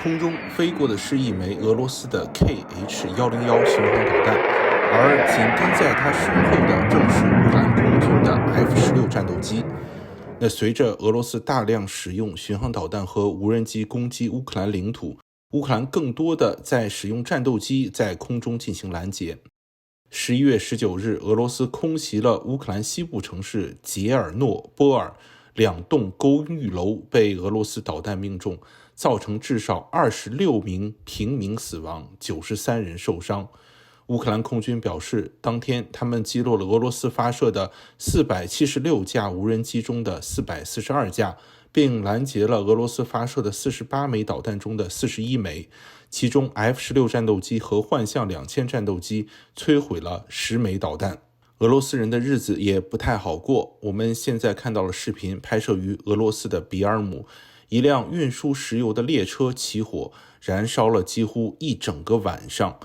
空中飞过的是一枚俄罗斯的 KH-101巡航导弹，而紧跟在它身后的正是乌克兰空军的 F-16战斗机。那随着俄罗斯大量使用巡航导弹和无人机攻击乌克兰领土，乌克兰更多的在使用战斗机在空中进行拦截。11月19日，俄罗斯空袭了乌克兰西部城市捷尔诺波尔，两栋公寓楼被俄罗斯导弹命中，造成至少26名平民死亡，93人受伤。乌克兰空军表示，当天他们击落了俄罗斯发射的476架无人机中的442架，并拦截了俄罗斯发射的48枚导弹中的41枚，其中 F-16战斗机和幻象2000战斗机摧毁了10枚导弹。俄罗斯人的日子也不太好过，我们现在看到了视频拍摄于俄罗斯的比尔姆，一辆运输石油的列车起火，燃烧了几乎一整个晚上。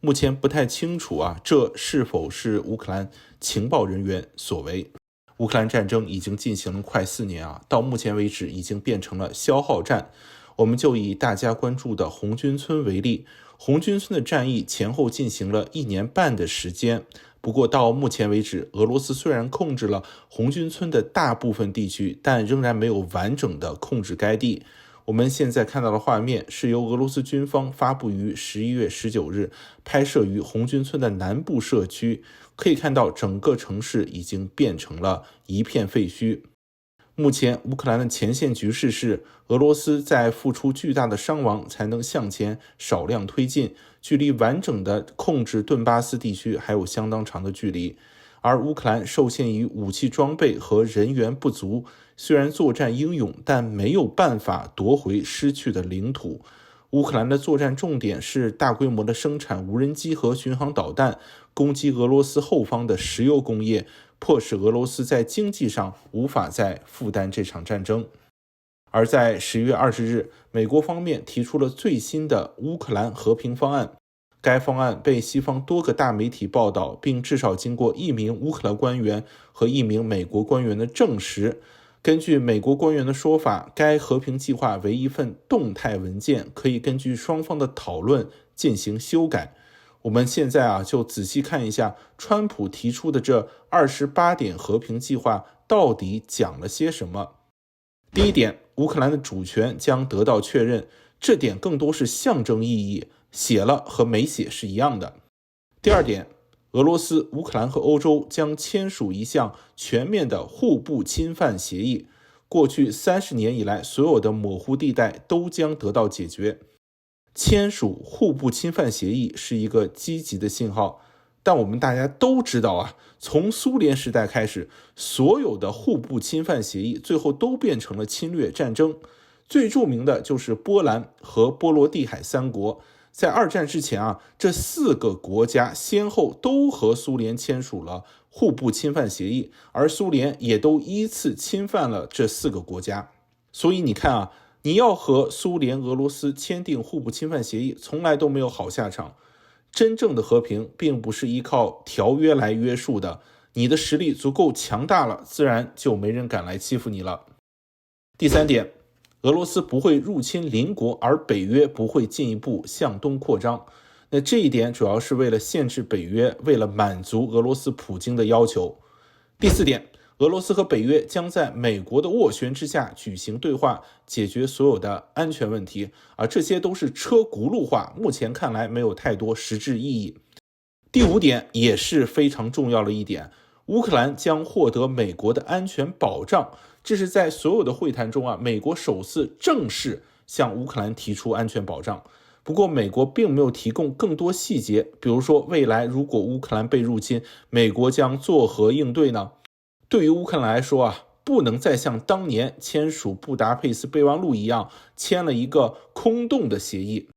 目前不太清楚这是否是乌克兰情报人员所为。乌克兰战争已经进行了快4年到目前为止已经变成了消耗战。我们就以大家关注的红军村为例，红军村的战役前后进行了1年半的时间。不过到目前为止，俄罗斯虽然控制了红军村的大部分地区，但仍然没有完整的控制该地。我们现在看到的画面是由俄罗斯军方发布于11月19日，拍摄于红军村的南部社区，可以看到整个城市已经变成了一片废墟。目前乌克兰的前线局势是，俄罗斯在付出巨大的伤亡才能向前少量推进，距离完整的控制顿巴斯地区还有相当长的距离。而乌克兰受限于武器装备和人员不足，虽然作战英勇，但没有办法夺回失去的领土。乌克兰的作战重点是大规模的生产无人机和巡航导弹，攻击俄罗斯后方的石油工业，迫使俄罗斯在经济上无法再负担这场战争。而在10月20日，美国方面提出了最新的乌克兰和平方案。该方案被西方多个大媒体报道，并至少经过1名乌克兰官员和1名美国官员的证实。根据美国官员的说法，该和平计划为一份动态文件，可以根据双方的讨论进行修改。我们现在就仔细看一下川普提出的这28点和平计划到底讲了些什么。第一点，乌克兰的主权将得到确认，这点更多是象征意义，写了和没写是一样的。第二点，俄罗斯、乌克兰和欧洲将签署一项全面的互不侵犯协议，过去30年以来所有的模糊地带都将得到解决。签署互不侵犯协议是一个积极的信号，但我们大家都知道从苏联时代开始，所有的互不侵犯协议最后都变成了侵略战争。最著名的就是波兰和波罗的海3国。在2战之前这4个国家先后都和苏联签署了互不侵犯协议，而苏联也都依次侵犯了这4个国家。所以你看你要和苏联、俄罗斯签订互不侵犯协议，从来都没有好下场。真正的和平并不是依靠条约来约束的，你的实力足够强大了，自然就没人敢来欺负你了。第3点，俄罗斯不会入侵邻国，而北约不会进一步向东扩张。那这一点主要是为了限制北约，为了满足俄罗斯普京的要求。第4点，俄罗斯和北约将在美国的斡旋之下举行对话，解决所有的安全问题这些都是车轱辘话，目前看来没有太多实质意义。第5点也是非常重要的一点，乌克兰将获得美国的安全保障。这是在所有的会谈中美国首次正式向乌克兰提出安全保障。不过美国并没有提供更多细节，比如说未来如果乌克兰被入侵，美国将作何应对呢？对于乌克兰来说不能再像当年签署布达佩斯备忘录一样，签了一个空洞的协议。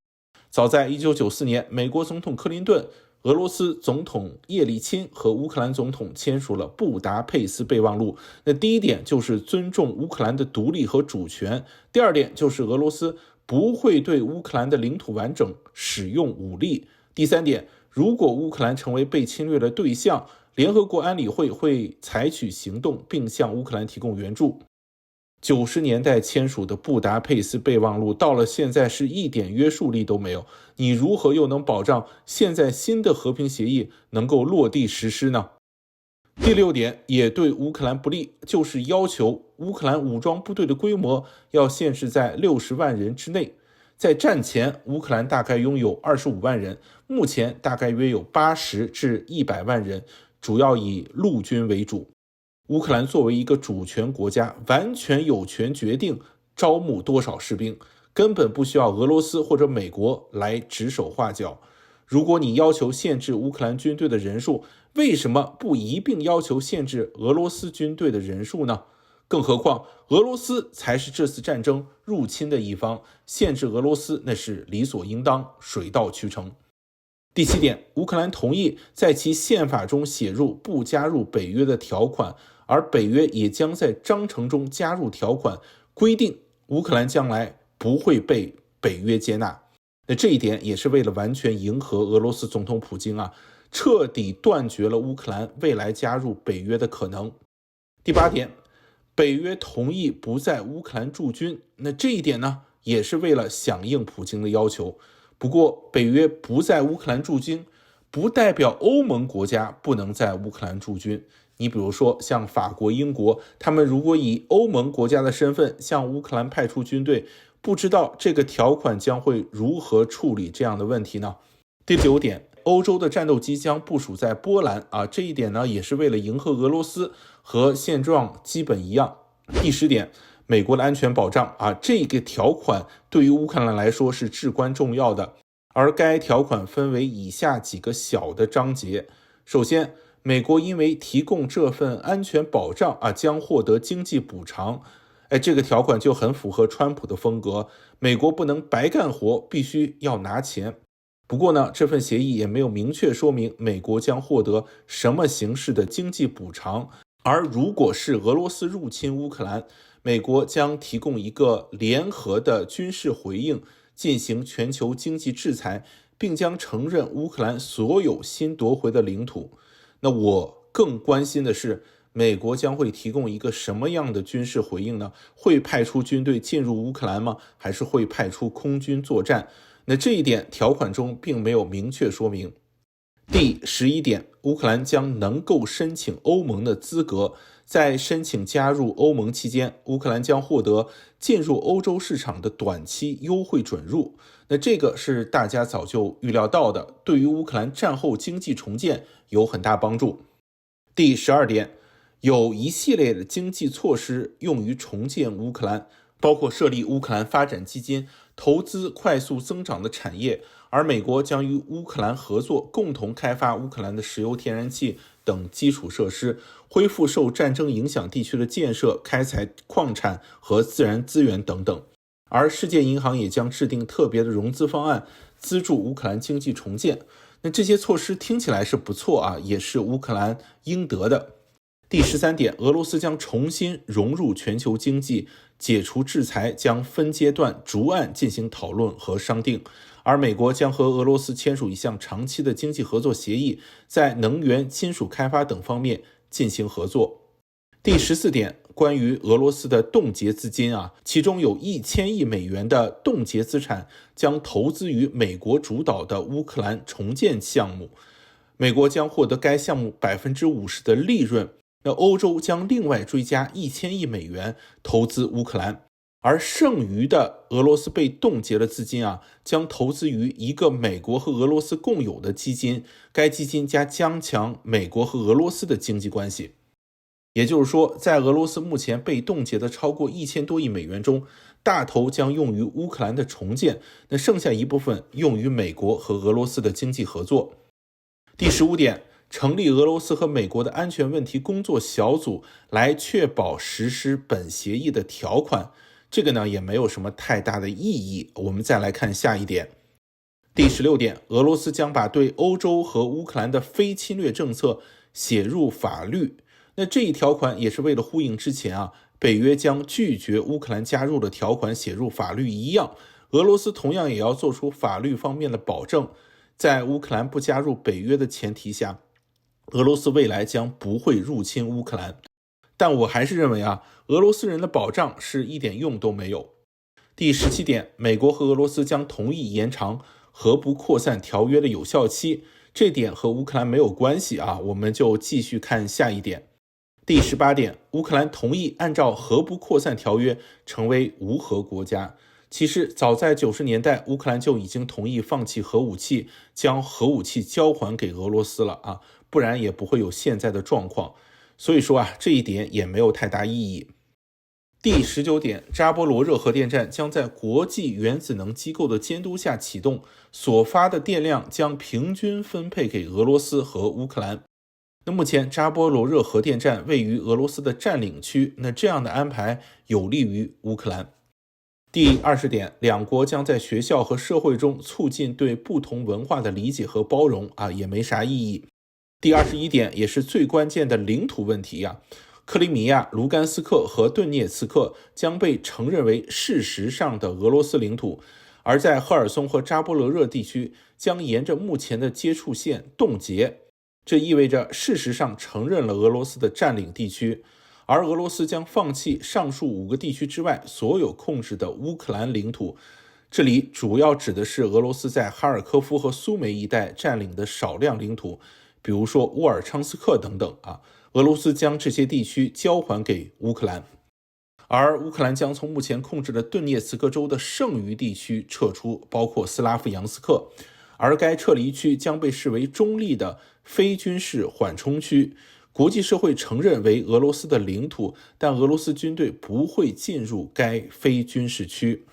早在1994年，美国总统克林顿、俄罗斯总统叶利钦和乌克兰总统签署了布达佩斯备忘录。那第一点就是尊重乌克兰的独立和主权，第2点就是俄罗斯不会对乌克兰的领土完整使用武力，第3点，如果乌克兰成为被侵略的对象，联合国安理会会采取行动并向乌克兰提供援助。90年代签署的布达佩斯备忘录到了现在是一点约束力都没有，你如何又能保障现在新的和平协议能够落地实施呢？第6点也对乌克兰不利，就是要求乌克兰武装部队的规模要限制在60万人之内。在战前，乌克兰大概拥有25万人，目前大概约有80至100万人，主要以陆军为主。乌克兰作为一个主权国家，完全有权决定招募多少士兵，根本不需要俄罗斯或者美国来指手画脚。如果你要求限制乌克兰军队的人数，为什么不一并要求限制俄罗斯军队的人数呢？更何况俄罗斯才是这次战争入侵的一方，限制俄罗斯那是理所应当，水到渠成。第7点，乌克兰同意在其宪法中写入不加入北约的条款，而北约也将在章程中加入条款，规定乌克兰将来不会被北约接纳。那这一点也是为了完全迎合俄罗斯总统普京彻底断绝了乌克兰未来加入北约的可能。第8点，北约同意不在乌克兰驻军，那这一点呢，也是为了响应普京的要求。不过，北约不在乌克兰驻军，不代表欧盟国家不能在乌克兰驻军。你比如说，像法国、英国，他们如果以欧盟国家的身份向乌克兰派出军队，不知道这个条款将会如何处理这样的问题呢？第9点，欧洲的战斗机将部署在波兰这一点呢，也是为了迎合俄罗斯，和现状基本一样。第10点，美国的安全保障这个条款对于乌克兰来说是至关重要的，而该条款分为以下几个小的章节。首先，美国因为提供这份安全保障将获得经济补偿。这个条款就很符合川普的风格，美国不能白干活，必须要拿钱。不过呢，这份协议也没有明确说明美国将获得什么形式的经济补偿，而如果是俄罗斯入侵乌克兰，美国将提供一个联合的军事回应，进行全球经济制裁，并将承认乌克兰所有新夺回的领土。那我更关心的是，美国将会提供一个什么样的军事回应呢？会派出军队进入乌克兰吗？还是会派出空军作战？那这一点条款中并没有明确说明。第11点，乌克兰将能够申请欧盟的资格，在申请加入欧盟期间，乌克兰将获得进入欧洲市场的短期优惠准入。那这个是大家早就预料到的，对于乌克兰战后经济重建有很大帮助。第12点，有一系列的经济措施用于重建乌克兰，包括设立乌克兰发展基金，投资快速增长的产业，而美国将与乌克兰合作，共同开发乌克兰的石油、天然气等基础设施，恢复受战争影响地区的建设、开采矿产和自然资源等等。而世界银行也将制定特别的融资方案，资助乌克兰经济重建。那这些措施听起来是不错也是乌克兰应得的。第13点，俄罗斯将重新融入全球经济，解除制裁将分阶段逐案进行讨论和商定，而美国将和俄罗斯签署一项长期的经济合作协议，在能源、金属开发等方面进行合作。第14点，关于俄罗斯的冻结资金其中有1000亿美元的冻结资产将投资于美国主导的乌克兰重建项目，美国将获得该项目 50% 的利润。那欧洲将另外追加1000亿美元投资乌克兰，而剩余的俄罗斯被冻结的资金将投资于一个美国和俄罗斯共有的基金，该基金将加强美国和俄罗斯的经济关系。也就是说，在俄罗斯目前被冻结的超过1000多亿美元中，大头将用于乌克兰的重建，那剩下一部分用于美国和俄罗斯的经济合作。第15点，成立俄罗斯和美国的安全问题工作小组，来确保实施本协议的条款。这个呢也没有什么太大的意义。我们再来看下一点。第16点，俄罗斯将把对欧洲和乌克兰的非侵略政策写入法律。那这一条款也是为了呼应之前北约将拒绝乌克兰加入的条款写入法律一样，俄罗斯同样也要做出法律方面的保证，在乌克兰不加入北约的前提下，俄罗斯未来将不会入侵乌克兰。但我还是认为俄罗斯人的保障是一点用都没有。第17点，美国和俄罗斯将同意延长核不扩散条约的有效期，这点和乌克兰没有关系我们就继续看下一点。第18点，乌克兰同意按照核不扩散条约成为无核国家。其实早在90年代，乌克兰就已经同意放弃核武器，将核武器交还给俄罗斯了不然也不会有现在的状况。所以说这一点也没有太大意义。第19点，扎波罗热核电站将在国际原子能机构的监督下启动，所发的电量将平均分配给俄罗斯和乌克兰。那目前扎波罗热核电站位于俄罗斯的占领区，那这样的安排有利于乌克兰。第20点，两国将在学校和社会中促进对不同文化的理解和包容也没啥意义。第21点也是最关键的领土问题克里米亚、卢甘斯克和顿涅茨克将被承认为事实上的俄罗斯领土，而在赫尔松和扎波罗热地区将沿着目前的接触线冻结，这意味着事实上承认了俄罗斯的占领地区，而俄罗斯将放弃上述5个地区之外所有控制的乌克兰领土，这里主要指的是俄罗斯在哈尔科夫和苏梅一带占领的少量领土，比如说乌尔昌斯克等等俄罗斯将这些地区交还给乌克兰，而乌克兰将从目前控制的顿涅茨克州的剩余地区撤出，包括斯拉夫扬斯克，而该撤离区将被视为中立的非军事缓冲区，国际社会承认为俄罗斯的领土，但俄罗斯军队不会进入该非军事区。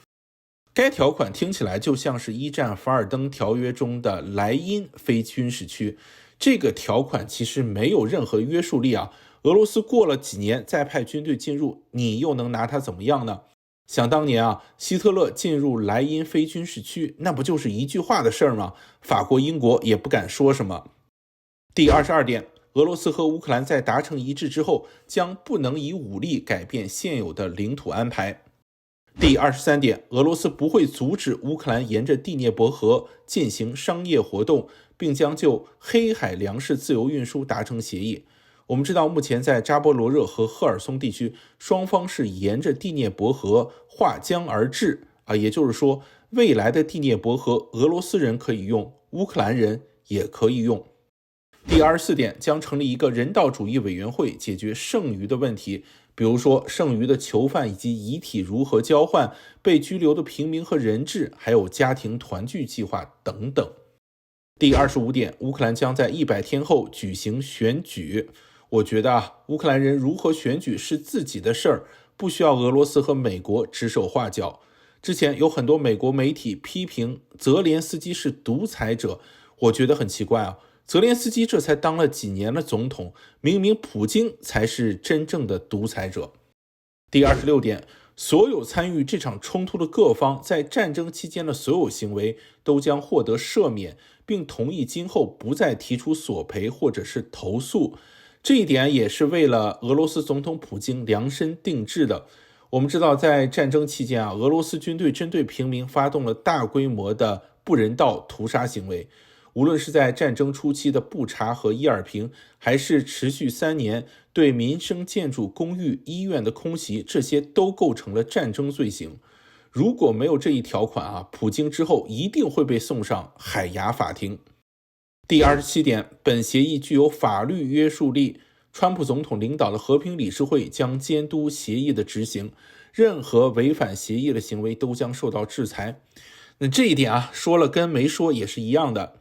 该条款听起来就像是一战凡尔登条约中的莱茵非军事区，这个条款其实没有任何约束力俄罗斯过了几年再派军队进入，你又能拿它怎么样呢？想当年希特勒进入莱茵非军事区，那不就是一句话的事儿吗？法国、英国也不敢说什么。第22点，俄罗斯和乌克兰在达成一致之后，将不能以武力改变现有的领土安排。第23点，俄罗斯不会阻止乌克兰沿着第聂伯河进行商业活动，并将就黑海粮食自由运输达成协议。我们知道，目前在扎波罗热和赫尔松地区，双方是沿着第聂伯河划江而治也就是说，未来的第聂伯河，俄罗斯人可以用，乌克兰人也可以用。第24点，将成立一个人道主义委员会，解决剩余的问题，比如说剩余的囚犯以及遗体如何交换、被拘留的平民和人质，还有家庭团聚计划等等。第25点，乌克兰将在100天后举行选举。我觉得乌克兰人如何选举是自己的事儿，不需要俄罗斯和美国指手画脚。之前有很多美国媒体批评泽连斯基是独裁者，我觉得很奇怪泽连斯基这才当了几年的总统，明明普京才是真正的独裁者。第26点，所有参与这场冲突的各方在战争期间的所有行为都将获得赦免，并同意今后不再提出索赔或者是投诉。这一点也是为了俄罗斯总统普京量身定制的。我们知道，在战争期间俄罗斯军队针对平民发动了大规模的不人道屠杀行为，无论是在战争初期的布查和伊尔平，还是持续3年对民生建筑、公寓、医院的空袭，这些都构成了战争罪行。如果没有这一条款普京之后一定会被送上海牙法庭。第27点，本协议具有法律约束力，川普总统领导的和平理事会将监督协议的执行，任何违反协议的行为都将受到制裁。那这一点说了跟没说也是一样的。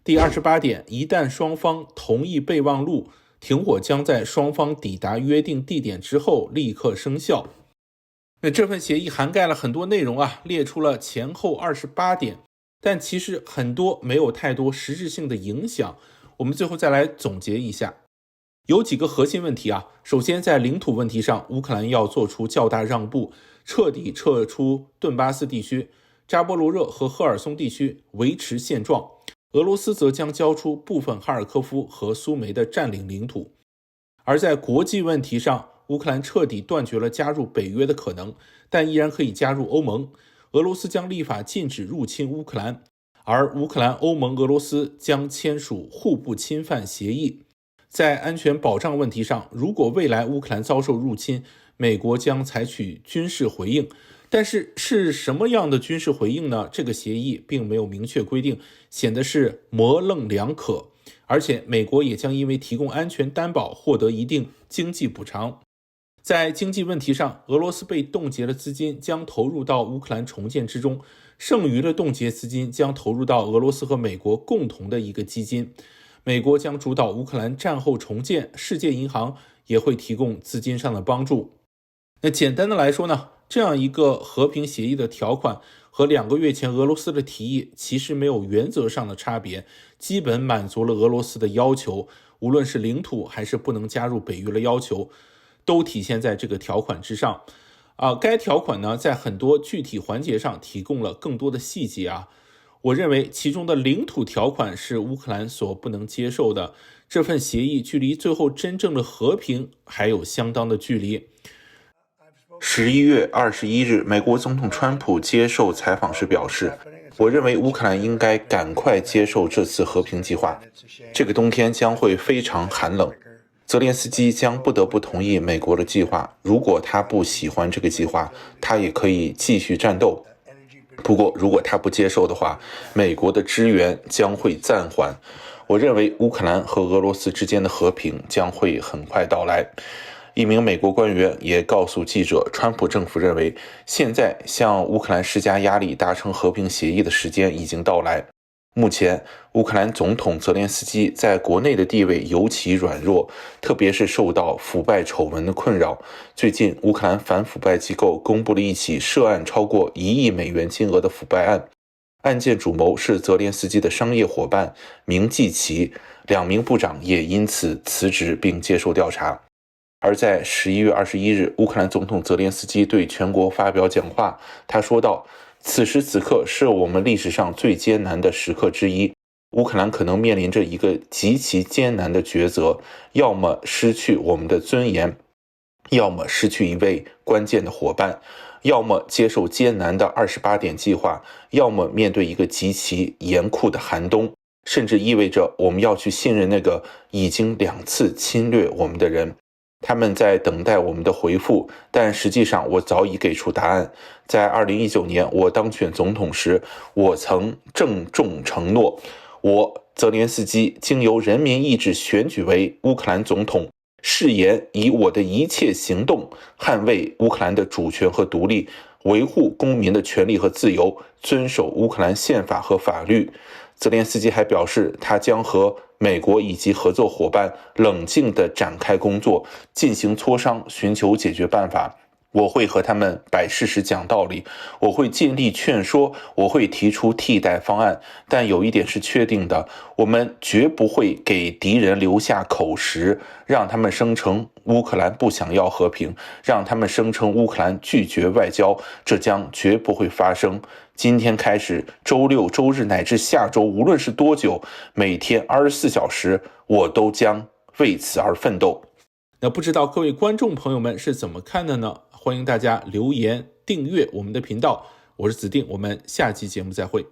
第28点，一旦双方同意备忘录，停火将在双方抵达约定地点之后立刻生效。那这份协议涵盖了很多内容列出了前后28点，但其实很多没有太多实质性的影响。我们最后再来总结一下，有几个核心问题首先，在领土问题上，乌克兰要做出较大让步，彻底撤出顿巴斯地区，扎波罗热和赫尔松地区维持现状，俄罗斯则将交出部分哈尔科夫和苏梅的占领领土。而在国际问题上，乌克兰彻底断绝了加入北约的可能，但依然可以加入欧盟。俄罗斯将立法禁止入侵乌克兰，而乌克兰、欧盟、俄罗斯将签署互不侵犯协议。在安全保障问题上，如果未来乌克兰遭受入侵，美国将采取军事回应。但是什么样的军事回应呢？这个协议并没有明确规定，显得是模棱两可。而且美国也将因为提供安全担保获得一定经济补偿。在经济问题上，俄罗斯被冻结的资金将投入到乌克兰重建之中，剩余的冻结资金将投入到俄罗斯和美国共同的一个基金。美国将主导乌克兰战后重建，世界银行也会提供资金上的帮助。那简单的来说呢，这样一个和平协议的条款和2个月前俄罗斯的提议其实没有原则上的差别，基本满足了俄罗斯的要求，无论是领土还是不能加入北约的要求，都体现在这个条款之上。该条款呢，在很多具体环节上提供了更多的细节我认为其中的领土条款是乌克兰所不能接受的，这份协议距离最后真正的和平还有相当的距离。11月21日，美国总统川普接受采访时表示，我认为乌克兰应该赶快接受这次和平计划，这个冬天将会非常寒冷，泽连斯基将不得不同意美国的计划，如果他不喜欢这个计划，他也可以继续战斗。不过如果他不接受的话，美国的支援将会暂缓。我认为乌克兰和俄罗斯之间的和平将会很快到来。一名美国官员也告诉记者，川普政府认为现在向乌克兰施加压力达成和平协议的时间已经到来。目前乌克兰总统泽连斯基在国内的地位尤其软弱，特别是受到腐败丑闻的困扰。最近乌克兰反腐败机构公布了一起涉案超过1亿美元金额的腐败案，案件主谋是泽连斯基的商业伙伴明季奇，2名部长也因此辞职并接受调查。而在11月21日，乌克兰总统泽连斯基对全国发表讲话，他说道，此时此刻是我们历史上最艰难的时刻之一，乌克兰可能面临着一个极其艰难的抉择，要么失去我们的尊严，要么失去一位关键的伙伴，要么接受艰难的28点计划，要么面对一个极其严酷的寒冬，甚至意味着我们要去信任那个已经2次侵略我们的人。他们在等待我们的回复，但实际上我早已给出答案。在2019年我当选总统时，我曾郑重承诺，我泽连斯基经由人民意志选举为乌克兰总统，誓言以我的一切行动捍卫乌克兰的主权和独立，维护公民的权利和自由，遵守乌克兰宪法和法律。泽连斯基还表示，他将和美国以及合作伙伴冷静地展开工作，进行磋商，寻求解决办法。我会和他们摆事实讲道理，我会尽力劝说，我会提出替代方案，但有一点是确定的，我们绝不会给敌人留下口实，让他们声称乌克兰不想要和平，让他们声称乌克兰拒绝外交，这将绝不会发生。今天开始，周六、周日乃至下周，无论是多久，每天24小时，我都将为此而奋斗。那不知道各位观众朋友们是怎么看的呢？欢迎大家留言订阅我们的频道，我是子定，我们下期节目再会。